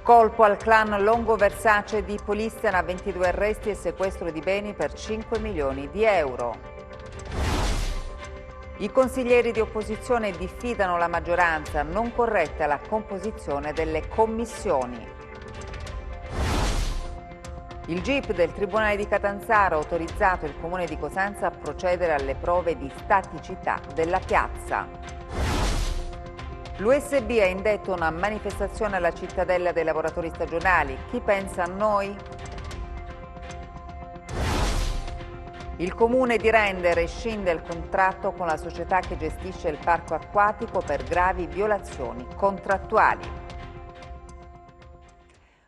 Colpo al clan Longo Versace di Polistena, 22 arresti e sequestro di beni per 5 milioni di euro. I consiglieri di opposizione diffidano la maggioranza, non corretta la composizione delle commissioni. Il GIP del Tribunale di Catanzaro ha autorizzato il Comune di Cosenza a procedere alle prove di staticità della piazza. L'USB ha indetto una manifestazione alla cittadella dei lavoratori stagionali. Chi pensa a noi? Il Comune di Rende rescinde il contratto con la società che gestisce il parco acquatico per gravi violazioni contrattuali.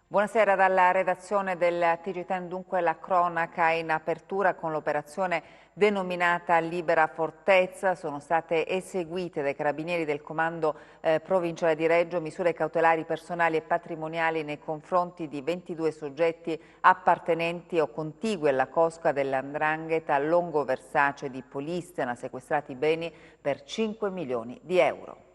Buonasera dalla redazione del TG10, dunque la cronaca in apertura con l'operazione denominata Libera Fortezza. Sono state eseguite dai carabinieri del comando provinciale di Reggio misure cautelari personali e patrimoniali nei confronti di 22 soggetti appartenenti o contigui alla cosca dell''ndrangheta Longo Versace di Polistena, sequestrati beni per 5 milioni di euro.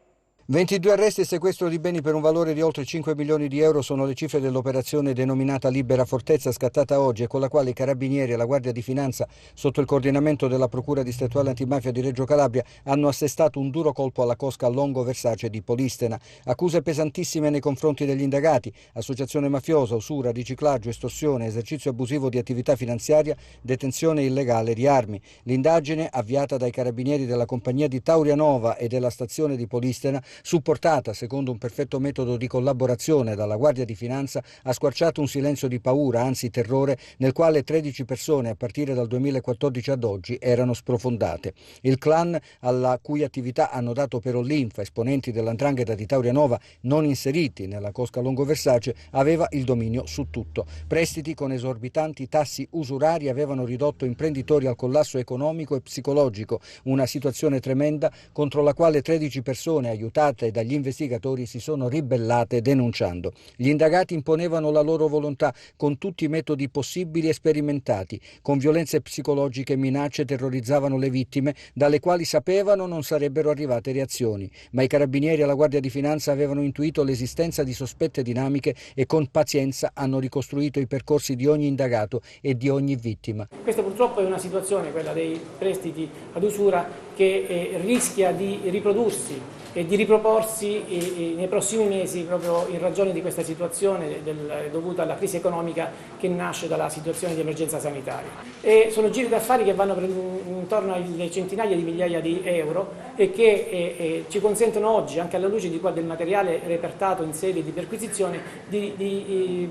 22 arresti e sequestro di beni per un valore di oltre 5 milioni di euro sono le cifre dell'operazione denominata Libera Fortezza, scattata oggi e con la quale i carabinieri e la Guardia di Finanza, sotto il coordinamento della Procura distrettuale antimafia di Reggio Calabria, hanno assestato un duro colpo alla cosca Longo Versace di Polistena. Accuse pesantissime nei confronti degli indagati: associazione mafiosa, usura, riciclaggio, estorsione, esercizio abusivo di attività finanziaria, detenzione illegale di armi. L'indagine, avviata dai carabinieri della compagnia di Taurianova e della stazione di Polistena, supportata secondo un perfetto metodo di collaborazione dalla Guardia di Finanza, ha squarciato un silenzio di paura, anzi terrore, nel quale 13 persone a partire dal 2014 ad oggi erano sprofondate. Il clan, alla cui attività hanno dato però linfa esponenti dell''ndrangheta di Taurianova non inseriti nella cosca Longo Versace, aveva il dominio su tutto. Prestiti con esorbitanti tassi usurari avevano ridotto imprenditori al collasso economico e psicologico, una situazione tremenda contro la quale 13 persone aiutate dagli investigatori si sono ribellate denunciando. Gli indagati imponevano la loro volontà con tutti i metodi possibili e sperimentati. Con violenze psicologiche e minacce terrorizzavano le vittime, dalle quali sapevano non sarebbero arrivate reazioni. Ma i carabinieri e la Guardia di Finanza avevano intuito l'esistenza di sospette dinamiche e con pazienza hanno ricostruito i percorsi di ogni indagato e di ogni vittima. Questa purtroppo è una situazione, quella dei prestiti ad usura, che rischia di riprodursi e di riproporsi nei prossimi mesi proprio in ragione di questa situazione dovuta alla crisi economica che nasce dalla situazione di emergenza sanitaria. E sono giri d'affari che vanno intorno alle centinaia di migliaia di euro e che ci consentono oggi, anche alla luce del materiale repertato in sede di perquisizione, di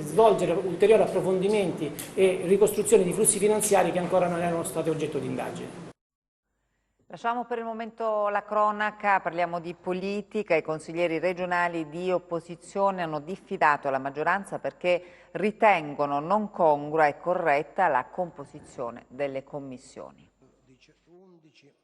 svolgere ulteriori approfondimenti e ricostruzioni di flussi finanziari che ancora non erano stati oggetto di indagine. Lasciamo per il momento la cronaca, parliamo di politica. I consiglieri regionali di opposizione hanno diffidato la maggioranza perché ritengono non congrua e corretta la composizione delle commissioni.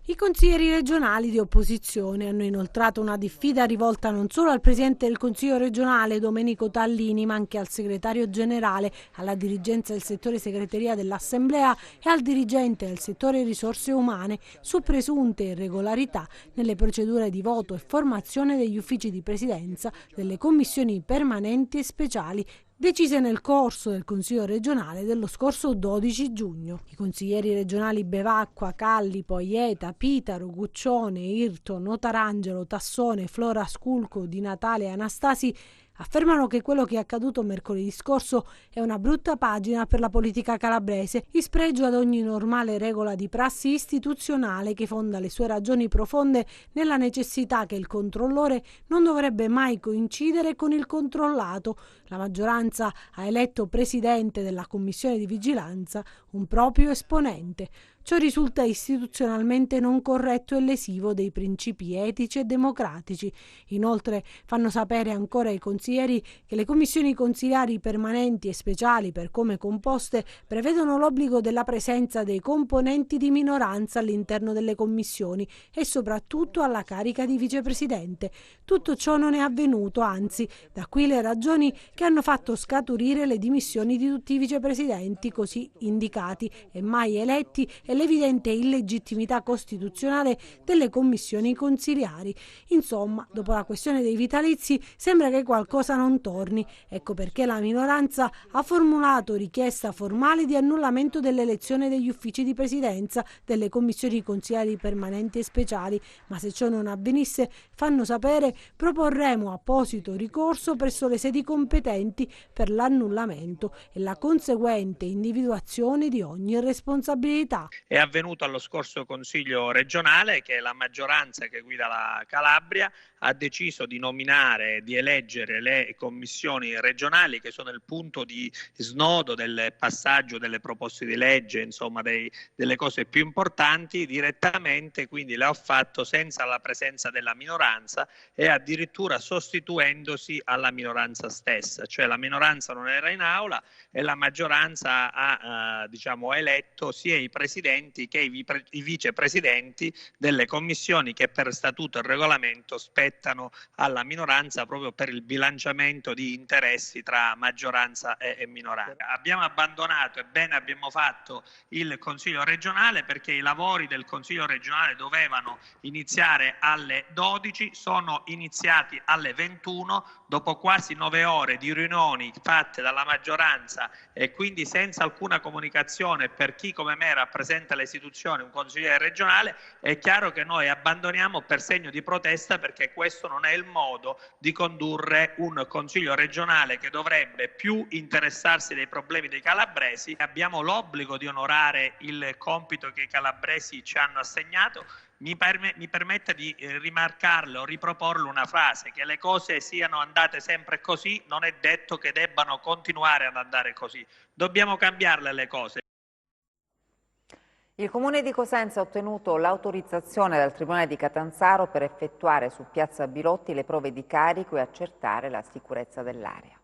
I consiglieri regionali di opposizione hanno inoltrato una diffida rivolta non solo al Presidente del Consiglio regionale Domenico Tallini, ma anche al Segretario generale, alla dirigenza del settore segreteria dell'Assemblea e al dirigente del settore risorse umane su presunte irregolarità nelle procedure di voto e formazione degli uffici di presidenza delle commissioni permanenti e speciali decise nel corso del Consiglio regionale dello scorso 12 giugno. I consiglieri regionali Bevacqua, Calli, Poieta, Pitaro, Guccione, Irto, Notarangelo, Tassone, Flora Sculco, Di Natale e Anastasi affermano che quello che è accaduto mercoledì scorso è una brutta pagina per la politica calabrese, in spregio ad ogni normale regola di prassi istituzionale che fonda le sue ragioni profonde nella necessità che il controllore non dovrebbe mai coincidere con il controllato. La maggioranza ha eletto presidente della commissione di vigilanza un proprio esponente. Ciò risulta istituzionalmente non corretto e lesivo dei principi etici e democratici. Inoltre fanno sapere ancora i consiglieri che le commissioni consiliari permanenti e speciali, per come composte, prevedono l'obbligo della presenza dei componenti di minoranza all'interno delle commissioni e soprattutto alla carica di vicepresidente. Tutto ciò non è avvenuto, anzi, da qui le ragioni che hanno fatto scaturire le dimissioni di tutti i vicepresidenti così indicati e mai eletti e l'evidente illegittimità costituzionale delle commissioni consiliari. Insomma, dopo la questione dei vitalizi sembra che qualcosa non torni. Ecco perché la minoranza ha formulato richiesta formale di annullamento dell'elezione degli uffici di presidenza delle commissioni consiliari permanenti e speciali, ma se ciò non avvenisse, fanno sapere, proporremo apposito ricorso presso le sedi competenti per l'annullamento e la conseguente individuazione di ogni responsabilità. È avvenuto allo scorso Consiglio regionale che la maggioranza che guida la Calabria ha deciso di nominare, di eleggere le commissioni regionali, che sono il punto di snodo del passaggio delle proposte di legge, insomma delle cose più importanti, direttamente, quindi le ho fatto senza la presenza della minoranza e addirittura sostituendosi alla minoranza stessa, cioè la minoranza non era in aula e la maggioranza ha eletto sia i presidenti che i vicepresidenti delle commissioni che per statuto e regolamento spettano alla minoranza proprio per il bilanciamento di interessi tra maggioranza e minoranza. Abbiamo abbandonato, e bene abbiamo fatto, il Consiglio regionale perché i lavori del Consiglio regionale dovevano iniziare alle 12, sono iniziati alle 21, dopo quasi 9 ore di riunioni fatte dalla maggioranza e quindi senza alcuna comunicazione per chi come me rappresenta le istituzioni, un consigliere regionale. È chiaro che noi abbandoniamo per segno di protesta, perché questo non è il modo di condurre un consiglio regionale che dovrebbe più interessarsi dei problemi dei calabresi. Abbiamo l'obbligo di onorare il compito che i calabresi ci hanno assegnato. Mi permetta di rimarcarle o riproporle una frase: che le cose siano andate sempre così non è detto che debbano continuare ad andare così, dobbiamo cambiarle le cose. Il Comune di Cosenza ha ottenuto l'autorizzazione dal Tribunale di Catanzaro per effettuare su Piazza Bilotti le prove di carico e accertare la sicurezza dell'area.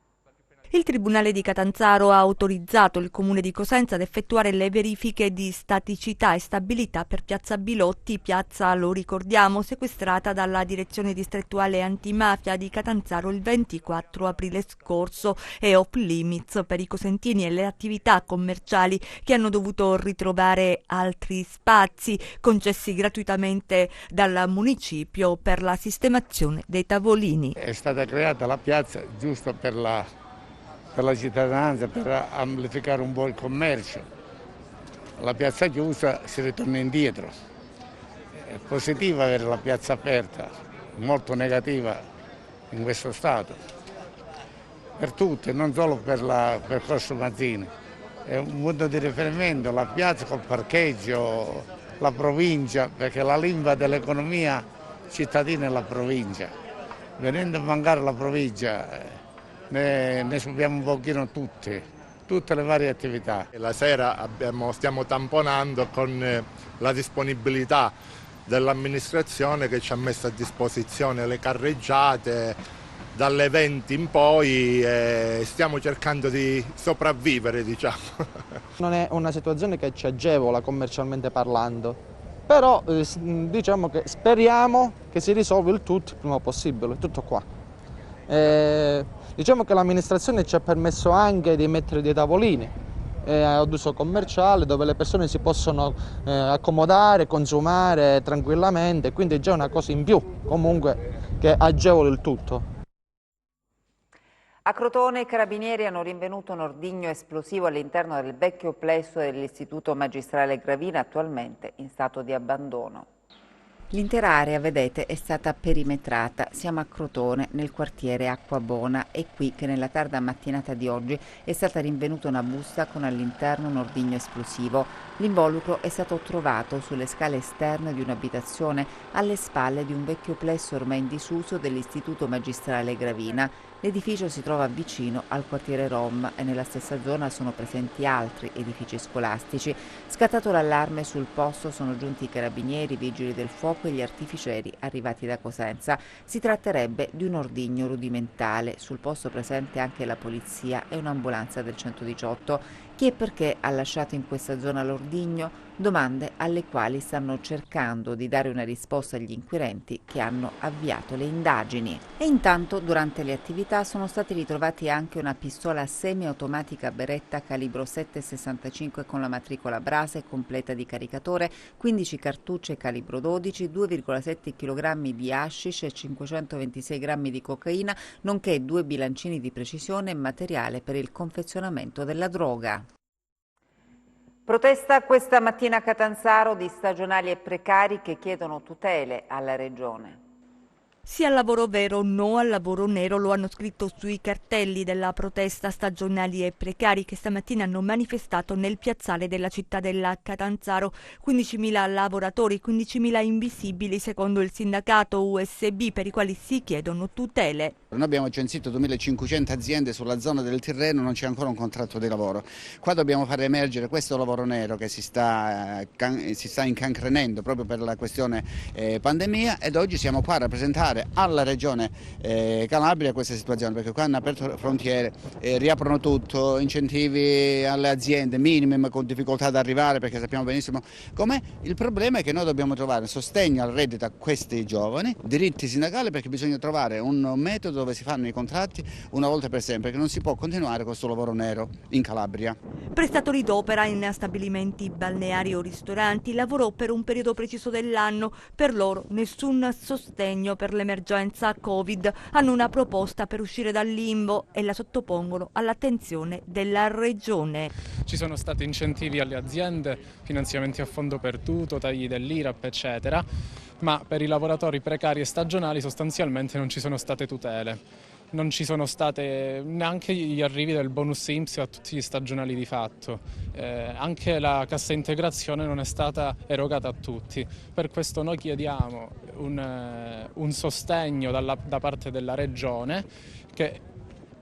Il Tribunale di Catanzaro ha autorizzato il Comune di Cosenza ad effettuare le verifiche di staticità e stabilità per Piazza Bilotti, piazza, lo ricordiamo, sequestrata dalla Direzione Distrettuale Antimafia di Catanzaro il 24 aprile scorso e off limits per i cosentini e le attività commerciali che hanno dovuto ritrovare altri spazi concessi gratuitamente dal municipio per la sistemazione dei tavolini. È stata creata la piazza giusto per la cittadinanza, per amplificare un po' il commercio. La piazza chiusa si ritorna indietro. È positiva avere la piazza aperta, molto negativa in questo stato. Per tutte, non solo per Corso Mazzini. È un punto di riferimento, la piazza col parcheggio, la provincia, perché la linfa dell'economia cittadina è la provincia. Venendo a mancare la provincia, ne subiamo un pochino tutte le varie attività. La sera stiamo tamponando con la disponibilità dell'amministrazione che ci ha messo a disposizione le carreggiate dalle 20 in poi, stiamo cercando di sopravvivere, diciamo. Non è una situazione che ci agevola commercialmente parlando, però diciamo che speriamo che si risolva il tutto il prima possibile, tutto qua. Diciamo che l'amministrazione ci ha permesso anche di mettere dei tavolini ad uso commerciale dove le persone si possono accomodare, consumare tranquillamente, quindi è già una cosa in più comunque che agevola il tutto. A Crotone i carabinieri hanno rinvenuto un ordigno esplosivo all'interno del vecchio plesso dell'Istituto Magistrale Gravina, attualmente in stato di abbandono. L'intera area, vedete, è stata perimetrata. Siamo a Crotone, nel quartiere Acquabona. È qui che nella tarda mattinata di oggi è stata rinvenuta una busta con all'interno un ordigno esplosivo. L'involucro è stato trovato sulle scale esterne di un'abitazione alle spalle di un vecchio plesso ormai in disuso dell'Istituto Magistrale Gravina. L'edificio si trova vicino al quartiere Rom e nella stessa zona sono presenti altri edifici scolastici. Scattato l'allarme, sul posto sono giunti i carabinieri, i vigili del fuoco e gli artificieri arrivati da Cosenza. Si tratterebbe di un ordigno rudimentale. Sul posto presente anche la polizia e un'ambulanza del 118. Chi e perché ha lasciato in questa zona l'ordigno? Domande alle quali stanno cercando di dare una risposta agli inquirenti che hanno avviato le indagini. E intanto, durante le attività, sono stati ritrovati anche una pistola semiautomatica Beretta calibro 7,65 con la matricola Brase completa di caricatore, 15 cartucce calibro 12, 2,7 kg di hashish e 526 grammi di cocaina, nonché 2 bilancini di precisione e materiale per il confezionamento della droga. Protesta questa mattina a Catanzaro di stagionali e precari che chiedono tutele alla Regione. Sì al lavoro vero, no al lavoro nero, lo hanno scritto sui cartelli della protesta stagionali e precari che stamattina hanno manifestato nel piazzale della città della Catanzaro. 15.000 lavoratori, 15.000 invisibili secondo il sindacato USB per i quali si chiedono tutele. Noi abbiamo censito 2.500 aziende sulla zona del Tirreno, non c'è ancora un contratto di lavoro. Qua dobbiamo far emergere questo lavoro nero che si sta incancrenendo proprio per la questione pandemia, ed oggi siamo qua a rappresentare alla Regione Calabria questa situazione, perché qua hanno aperto frontiere, riaprono tutto, incentivi alle aziende minime con difficoltà ad arrivare, perché sappiamo benissimo com'è. Il problema è che noi dobbiamo trovare sostegno al reddito a questi giovani, diritti sindacali, perché bisogna trovare un metodo dove si fanno i contratti una volta per sempre, perché non si può continuare questo lavoro nero in Calabria. Prestatori d'opera in stabilimenti balneari o ristoranti, lavoro per un periodo preciso dell'anno, per loro nessun sostegno per l'emergenza Covid. Hanno una proposta per uscire dal limbo e la sottopongono all'attenzione della Regione. Ci sono stati incentivi alle aziende, finanziamenti a fondo perduto, tagli dell'IRAP, eccetera, ma per i lavoratori precari e stagionali sostanzialmente non ci sono state tutele. Non ci sono state neanche gli arrivi del bonus INPS a tutti gli stagionali di fatto, anche la cassa integrazione non è stata erogata a tutti. Per questo noi chiediamo un sostegno da parte della Regione che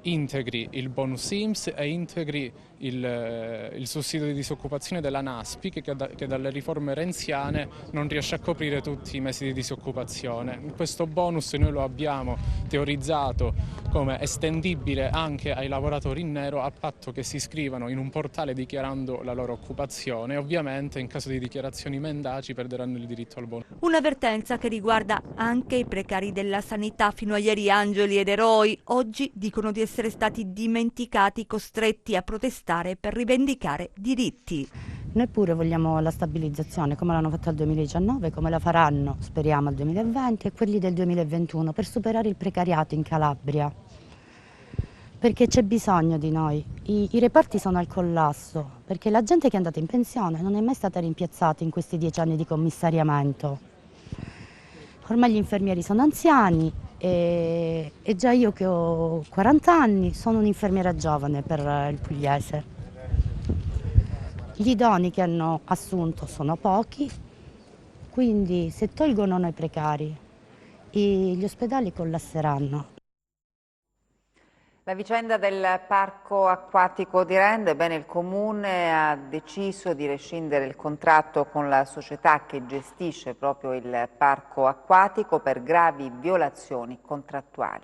integri il bonus INPS e integri il sussidio di disoccupazione della NASPI che dalle riforme renziane non riesce a coprire tutti i mesi di disoccupazione. Questo bonus noi lo abbiamo teorizzato come estendibile anche ai lavoratori in nero, a patto che si iscrivano in un portale dichiarando la loro occupazione. Ovviamente in caso di dichiarazioni mendaci perderanno il diritto al bonus. Un'avvertenza che riguarda anche i precari della sanità. Fino a ieri angeli ed eroi, oggi dicono di essere stati dimenticati, costretti a protestare per rivendicare diritti. Noi pure vogliamo la stabilizzazione, come l'hanno fatto al 2019, come la faranno, speriamo, al 2020 e quelli del 2021, per superare il precariato in Calabria. Perché c'è bisogno di noi. I reparti sono al collasso, perché la gente che è andata in pensione non è mai stata rimpiazzata in questi 10 anni di commissariamento. Ormai gli infermieri sono anziani e già io che ho 40 anni sono un'infermiera giovane per il Pugliese. Gli idonei che hanno assunto sono pochi, quindi se tolgono noi precari gli ospedali collasseranno. La vicenda del parco acquatico di Rende, bene, il Comune ha deciso di rescindere il contratto con la società che gestisce proprio il parco acquatico per gravi violazioni contrattuali.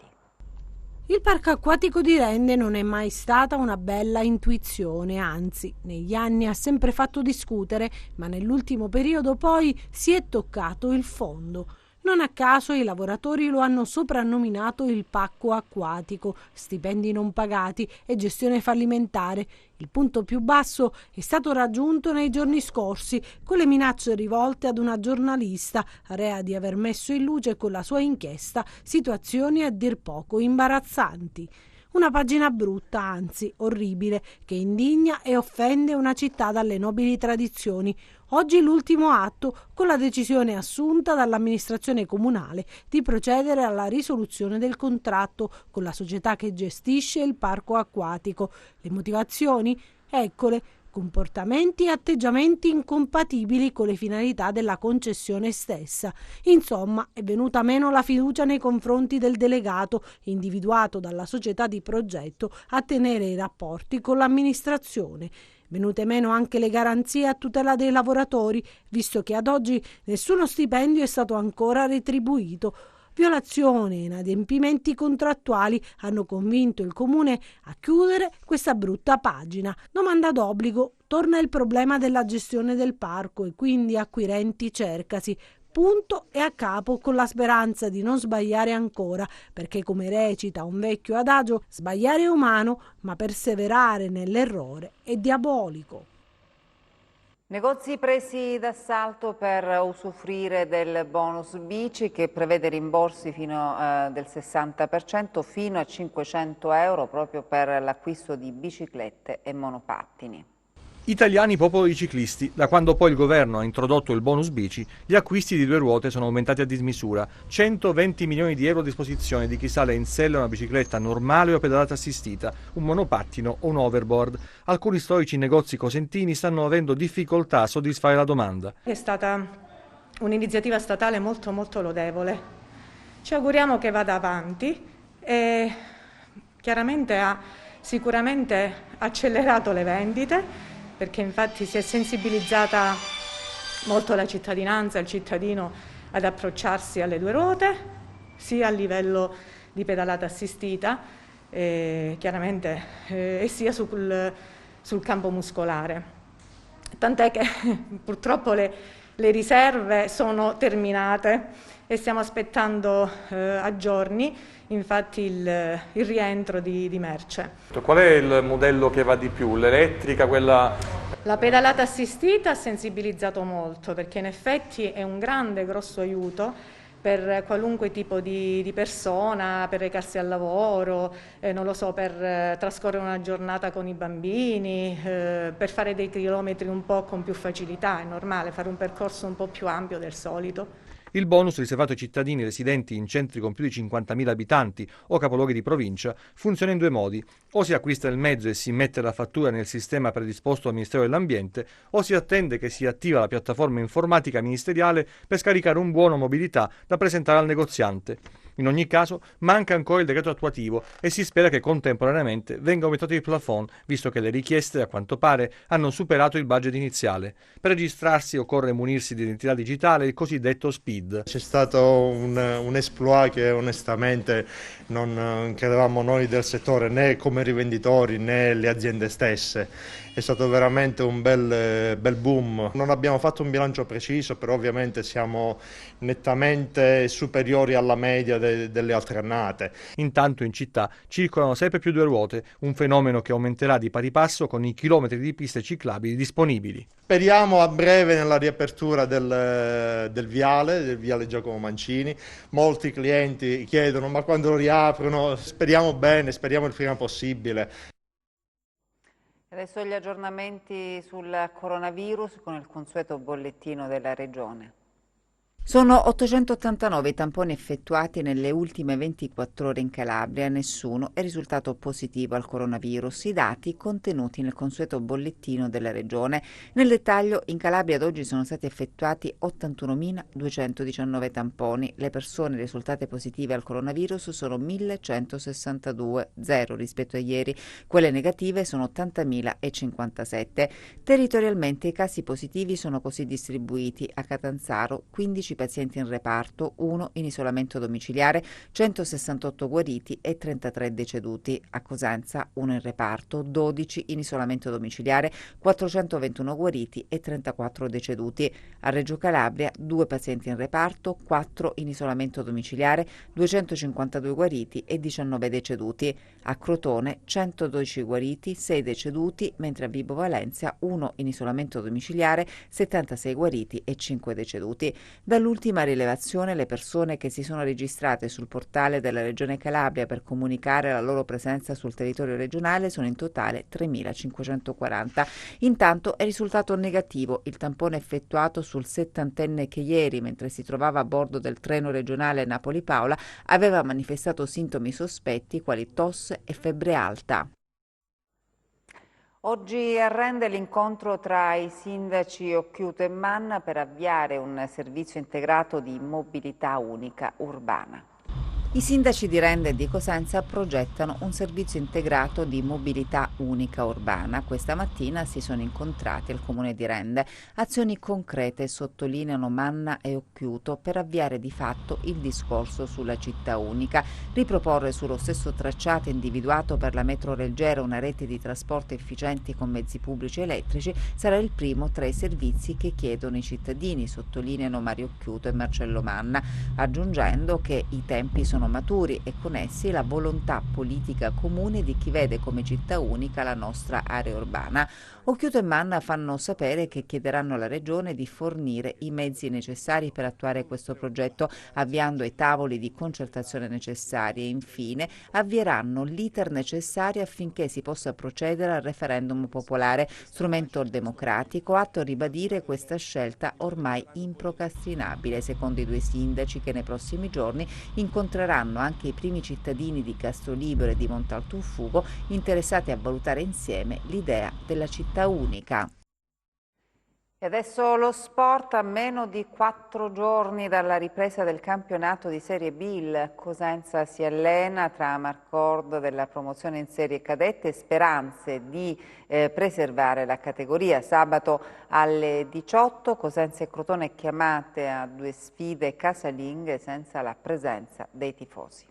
Il parco acquatico di Rende non è mai stata una bella intuizione, anzi, negli anni ha sempre fatto discutere, ma nell'ultimo periodo poi si è toccato il fondo. Non a caso i lavoratori lo hanno soprannominato il pacco acquatico, stipendi non pagati e gestione fallimentare. Il punto più basso è stato raggiunto nei giorni scorsi con le minacce rivolte ad una giornalista, rea di aver messo in luce con la sua inchiesta situazioni a dir poco imbarazzanti. Una pagina brutta, anzi orribile, che indigna e offende una città dalle nobili tradizioni. Oggi l'ultimo atto con la decisione assunta dall'amministrazione comunale di procedere alla risoluzione del contratto con la società che gestisce il parco acquatico. Le motivazioni? Eccole. Comportamenti e atteggiamenti incompatibili con le finalità della concessione stessa. Insomma, è venuta meno la fiducia nei confronti del delegato, individuato dalla società di progetto a tenere i rapporti con l'amministrazione. Venute meno anche le garanzie a tutela dei lavoratori, visto che ad oggi nessuno stipendio è stato ancora retribuito. Violazioni e inadempimenti contrattuali hanno convinto il Comune a chiudere questa brutta pagina. Domanda d'obbligo: torna il problema della gestione del parco e quindi acquirenti cercasi. Punto e a capo, con la speranza di non sbagliare ancora, perché come recita un vecchio adagio, sbagliare è umano, ma perseverare nell'errore è diabolico. Negozi presi d'assalto per usufruire del bonus bici che prevede rimborsi fino del 60% fino a 500 euro proprio per l'acquisto di biciclette e monopattini. Italiani popolo di ciclisti, da quando poi il governo ha introdotto il bonus bici, gli acquisti di 2 ruote sono aumentati a dismisura. 120 milioni di euro a disposizione di chi sale in sella una bicicletta normale o pedalata assistita, un monopattino o un overboard. Alcuni storici negozi cosentini stanno avendo difficoltà a soddisfare la domanda. È stata un'iniziativa statale molto lodevole. Ci auguriamo che vada avanti e chiaramente ha sicuramente accelerato le vendite, perché infatti si è sensibilizzata molto la cittadinanza, il cittadino ad approcciarsi alle 2 ruote, sia a livello di pedalata assistita, chiaramente, e sia sul campo muscolare. Tant'è che purtroppo le riserve sono terminate e stiamo aspettando a giorni infatti il rientro di merce. Qual è il modello che va di più? L'elettrica, quella... La pedalata assistita ha sensibilizzato molto, perché in effetti è un grosso aiuto per qualunque tipo di persona, per recarsi al lavoro, non lo so, per trascorrere una giornata con i bambini, per fare dei chilometri un po' con più facilità. È normale fare un percorso un po' più ampio del solito. Il bonus riservato ai cittadini residenti in centri con più di 50.000 abitanti o capoluoghi di provincia funziona in 2 modi: o si acquista il mezzo e si immette la fattura nel sistema predisposto dal Ministero dell'Ambiente, o si attende che si attiva la piattaforma informatica ministeriale per scaricare un buono mobilità da presentare al negoziante. In ogni caso manca ancora il decreto attuativo e si spera che contemporaneamente venga aumentato il plafond, visto che le richieste, a quanto pare, hanno superato il budget iniziale. Per registrarsi occorre munirsi di identità digitale, il cosiddetto SPID. C'è stato un exploit che onestamente non credevamo noi del settore, né come rivenditori né le aziende stesse. È stato veramente un bel boom. Non abbiamo fatto un bilancio preciso, però ovviamente siamo nettamente superiori alla media delle altre annate. Intanto in città circolano sempre più 2 ruote, un fenomeno che aumenterà di pari passo con i chilometri di piste ciclabili disponibili. Speriamo a breve nella riapertura del viale Giacomo Mancini. Molti clienti chiedono ma quando lo riaprono? Speriamo bene, speriamo il prima possibile. Adesso gli aggiornamenti sul coronavirus con il consueto bollettino della Regione. Sono 889 i tamponi effettuati nelle ultime 24 ore in Calabria, nessuno è risultato positivo al coronavirus. I dati contenuti nel consueto bollettino della Regione. Nel dettaglio, in Calabria ad oggi sono stati effettuati 81.219 tamponi. Le persone risultate positive al coronavirus sono 1.162, 0 rispetto a ieri. Quelle negative sono 80.057. Territorialmente i casi positivi sono così distribuiti: a Catanzaro 15 pazienti in reparto, 1 in isolamento domiciliare, 168 guariti e 33 deceduti. A Cosenza 1 in reparto, 12 in isolamento domiciliare, 421 guariti e 34 deceduti. A Reggio Calabria 2 pazienti in reparto, 4 in isolamento domiciliare, 252 guariti e 19 deceduti. A Crotone 112 guariti, 6 deceduti, mentre a Vibo Valentia 1 in isolamento domiciliare, 76 guariti e 5 deceduti. Dall'ultima rilevazione, le persone che si sono registrate sul portale della Regione Calabria per comunicare la loro presenza sul territorio regionale sono in totale 3.540. Intanto è risultato negativo il tampone effettuato sul 70enne che ieri, mentre si trovava a bordo del treno regionale Napoli-Paola, aveva manifestato sintomi sospetti quali tosse e febbre alta. Oggi a Rende l'incontro tra i sindaci Occhiuto e Manna per avviare un servizio integrato di mobilità unica urbana. I sindaci di Rende e di Cosenza progettano un servizio integrato di mobilità unica urbana. Questa mattina si sono incontrati al comune di Rende. Azioni concrete, sottolineano Manna e Occhiuto, per avviare di fatto il discorso sulla città unica. Riproporre sullo stesso tracciato individuato per la metro leggera una rete di trasporto efficienti con mezzi pubblici elettrici sarà il primo tra i servizi che chiedono i cittadini, sottolineano Mario Occhiuto e Marcello Manna, aggiungendo che i tempi sono maturi e con essi la volontà politica comune di chi vede come città unica la nostra area urbana. Occhiuto e Manna fanno sapere che chiederanno alla Regione di fornire i mezzi necessari per attuare questo progetto, avviando i tavoli di concertazione necessari e infine avvieranno l'iter necessario affinché si possa procedere al referendum popolare, strumento democratico atto a ribadire questa scelta ormai improcrastinabile, secondo i due sindaci che nei prossimi giorni incontreranno anche i primi cittadini di Castrolibero e di Montaltofugo interessati a valutare insieme l'idea della città unica. E adesso lo sport. A meno di 4 giorni dalla ripresa del campionato di Serie B, il Cosenza si allena tra Marcord della promozione in Serie Cadette e speranze di preservare la categoria. Sabato alle 18 Cosenza e Crotone chiamate a 2 sfide casalinghe senza la presenza dei tifosi.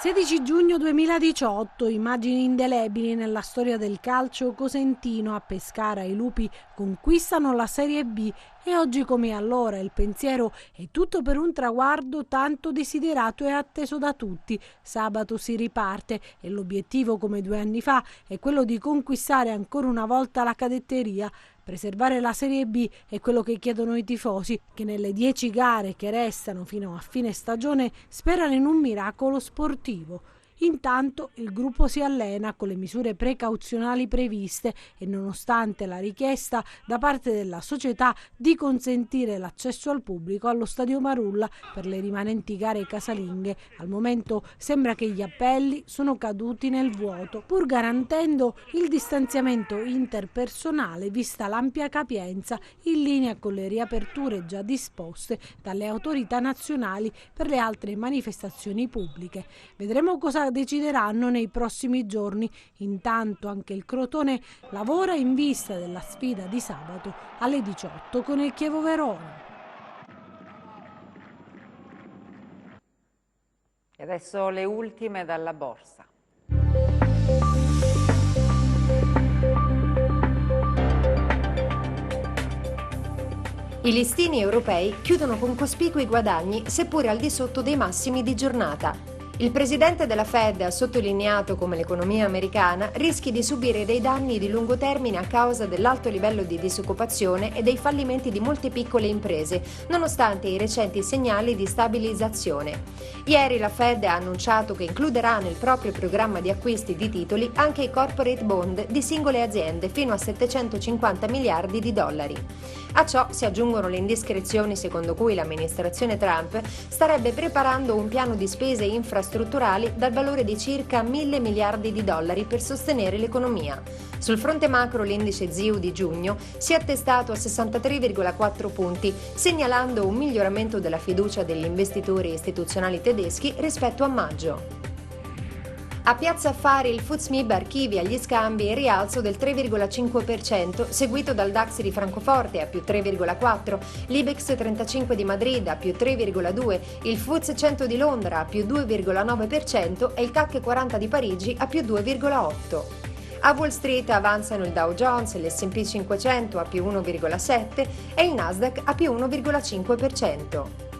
Il 16 giugno 2018, immagini indelebili nella storia del calcio cosentino. A Pescara i lupi conquistano la Serie B e oggi come allora il pensiero è tutto per un traguardo tanto desiderato e atteso da tutti. Sabato si riparte e l'obiettivo, come 2 anni fa, è quello di conquistare ancora una volta la cadetteria. Preservare la Serie B è quello che chiedono i tifosi, che nelle 10 gare che restano fino a fine stagione sperano in un miracolo sportivo. Intanto il gruppo si allena con le misure precauzionali previste e nonostante la richiesta da parte della società di consentire l'accesso al pubblico allo Stadio Marulla per le rimanenti gare casalinghe, al momento sembra che gli appelli sono caduti nel vuoto, pur garantendo il distanziamento interpersonale vista l'ampia capienza in linea con le riaperture già disposte dalle autorità nazionali per le altre manifestazioni pubbliche. Vedremo cosa decideranno nei prossimi giorni. Intanto anche il Crotone lavora in vista della sfida di sabato alle 18 con il Chievo Verona. E adesso le ultime dalla borsa. I listini europei chiudono con cospicui guadagni, seppure al di sotto dei massimi di giornata. Il presidente della Fed ha sottolineato come l'economia americana rischi di subire dei danni di lungo termine a causa dell'alto livello di disoccupazione e dei fallimenti di molte piccole imprese, nonostante i recenti segnali di stabilizzazione. Ieri la Fed ha annunciato che includerà nel proprio programma di acquisti di titoli anche i corporate bond di singole aziende fino a 750 miliardi di dollari. A ciò si aggiungono le indiscrezioni secondo cui l'amministrazione Trump starebbe preparando un piano di spese infrastrutturali dal valore di circa 1.000 miliardi di dollari per sostenere l'economia. Sul fronte macro l'indice ZIU di giugno si è attestato a 63,4 punti, segnalando un miglioramento della fiducia degli investitori istituzionali tedeschi rispetto a maggio. A Piazza Affari il FTSE MIB archivia gli scambi in rialzo del 3,5%, seguito dal DAX di Francoforte a più 3,4%, l'Ibex 35 di Madrid a più 3,2%, il FTSE 100 di Londra a più 2,9% e il CAC 40 di Parigi a più 2,8%. A Wall Street avanzano il Dow Jones e l'S&P 500 a più 1,7% e il Nasdaq a più 1,5%.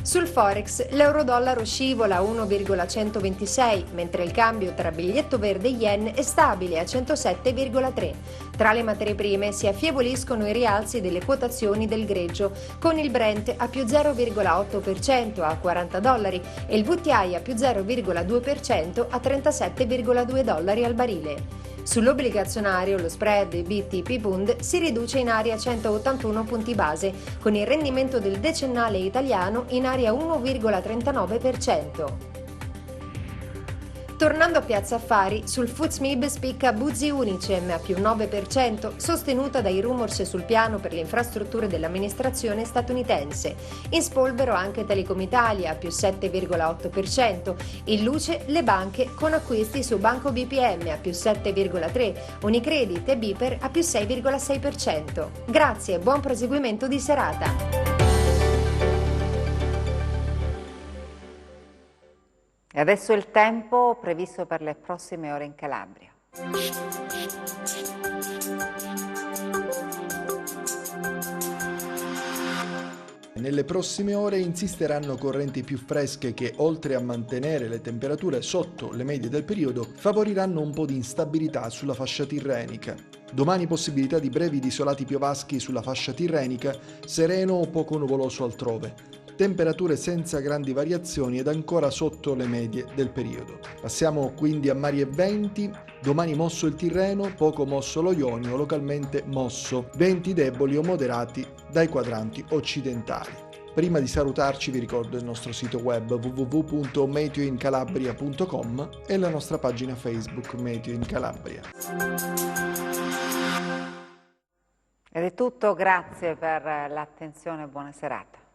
Sul Forex l'euro-dollaro scivola a 1,126, mentre il cambio tra biglietto verde e yen è stabile a 107,3. Tra le materie prime si affievoliscono i rialzi delle quotazioni del greggio, con il Brent a più 0,8% a $40 e il WTI a più 0,2% a $37,2 al barile. Sull'obbligazionario lo spread BTP-Bund si riduce in area 181 punti base, con il rendimento del decennale italiano in area 1,39%. Tornando a Piazza Affari, sul FTSE spicca Buzzi Unicem a più 9%, sostenuta dai rumors sul piano per le infrastrutture dell'amministrazione statunitense. In spolvero anche Telecom Italia a più 7,8%. In luce le banche con acquisti su Banco BPM a più 7,3%, Unicredit e Biper a più 6,6%. Grazie e buon proseguimento di serata. E adesso il tempo previsto per le prossime ore in Calabria. Nelle prossime ore insisteranno correnti più fresche che, oltre a mantenere le temperature sotto le medie del periodo, favoriranno un po' di instabilità sulla fascia tirrenica. Domani possibilità di brevi isolati piovaschi sulla fascia tirrenica, sereno o poco nuvoloso altrove. Temperature senza grandi variazioni ed ancora sotto le medie del periodo. Passiamo quindi a mari e venti. Domani mosso il Tirreno, poco mosso lo Ionio, localmente mosso. Venti deboli o moderati dai quadranti occidentali. Prima di salutarci vi ricordo il nostro sito web www.meteoincalabria.com e la nostra pagina Facebook Meteo in Calabria. Ed è tutto, grazie per l'attenzione e buona serata.